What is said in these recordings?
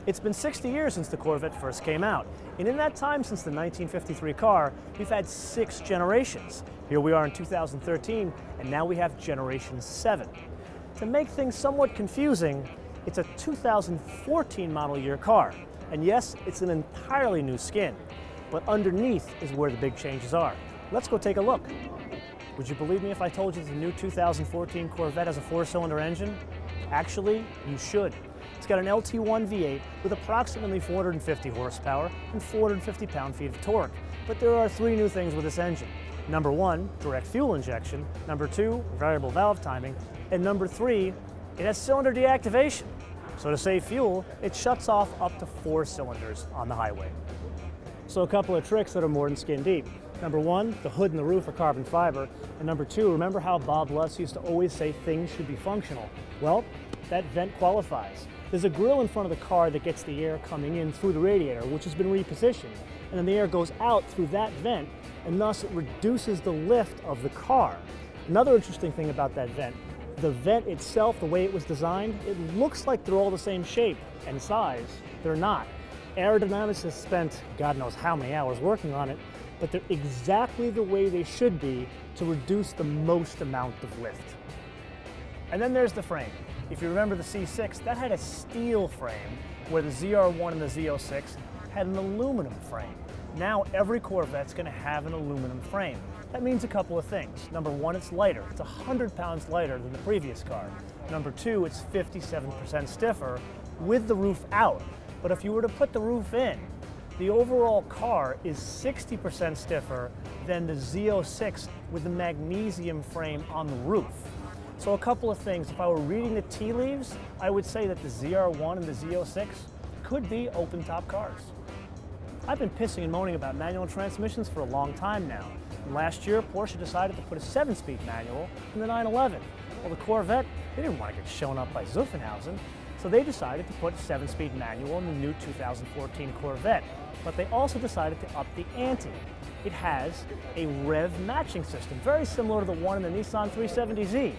It's been 60 years since the Corvette first came out, and in that time since the 1953 car, we've had 6 generations. Here we are in 2013, and now we have Generation 7. To make things somewhat confusing, it's a 2014 model year car, and yes, it's an entirely new skin, but underneath is where the big changes are. Let's go take a look. Would you believe me if I told you the new 2014 Corvette has a 4-cylinder engine? Actually, you should. It's got an LT1 V8 with approximately 450 horsepower and 450 pound-feet of torque. But there are 3 new things with this engine. Number 1, direct fuel injection. Number 2, variable valve timing. And number 3, it has cylinder deactivation. So to save fuel, it shuts off up to 4 cylinders on the highway. So a couple of tricks that are more than skin deep. Number 1, the hood and the roof are carbon fiber. And number 2, remember how Bob Luss used to always say things should be functional? Well, that vent qualifies. There's a grill in front of the car that gets the air coming in through the radiator, which has been repositioned. And then the air goes out through that vent, and thus it reduces the lift of the car. Another interesting thing about that vent, the vent itself, the way it was designed, it looks like they're all the same shape and size. They're not. Aerodynamics has spent God knows how many hours working on it, but they're exactly the way they should be to reduce the most amount of lift. And then there's the frame. If you remember the C6, that had a steel frame, where the ZR1 and the Z06 had an aluminum frame. Now every Corvette's going to have an aluminum frame. That means a couple of things. Number 1, it's lighter. It's 100 pounds lighter than the previous car. Number 2, it's 57% stiffer with the roof out. But if you were to put the roof in, the overall car is 60% stiffer than the Z06 with the magnesium frame on the roof. So a couple of things. If I were reading the tea leaves, I would say that the ZR1 and the Z06 could be open-top cars. I've been pissing and moaning about manual transmissions for a long time now. And last year, Porsche decided to put a 7-speed manual in the 911. Well, the Corvette, they didn't want to get shown up by Zuffenhausen, so they decided to put a 7-speed manual in the new 2014 Corvette. But they also decided to up the ante. It has a rev matching system, very similar to the one in the Nissan 370Z.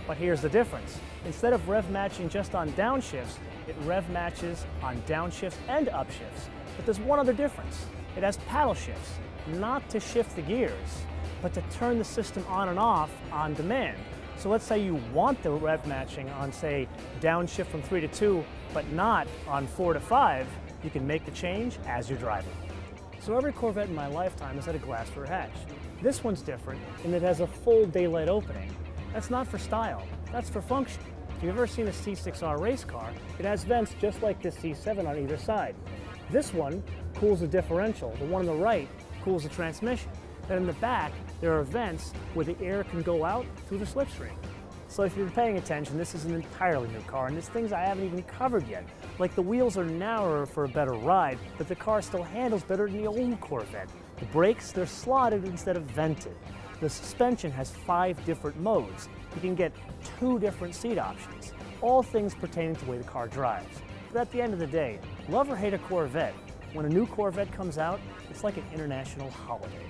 But here's the difference. Instead of rev matching just on downshifts, it rev matches on downshifts and upshifts. But there's one other difference. It has paddle shifts, not to shift the gears, but to turn the system on and off on demand. So let's say you want the rev matching on, say, downshift from 3 to 2, but not on 4 to 5, you can make the change as you're driving. So every Corvette in my lifetime has had a glass rear hatch. This one's different in that it has a full daylight opening. That's not for style, that's for function. If you've ever seen a C6R race car, it has vents just like this C7 on either side. This one cools the differential, the one on the right cools the transmission. Then in the back, there are vents where the air can go out through the slipstream. So if you're paying attention, this is an entirely new car, and there's things I haven't even covered yet. Like the wheels are narrower for a better ride, but the car still handles better than the old Corvette. The brakes, they're slotted instead of vented. The suspension has 5 different modes. You can get 2 different seat options, all things pertaining to the way the car drives. But at the end of the day, love or hate a Corvette, when a new Corvette comes out, it's like an international holiday.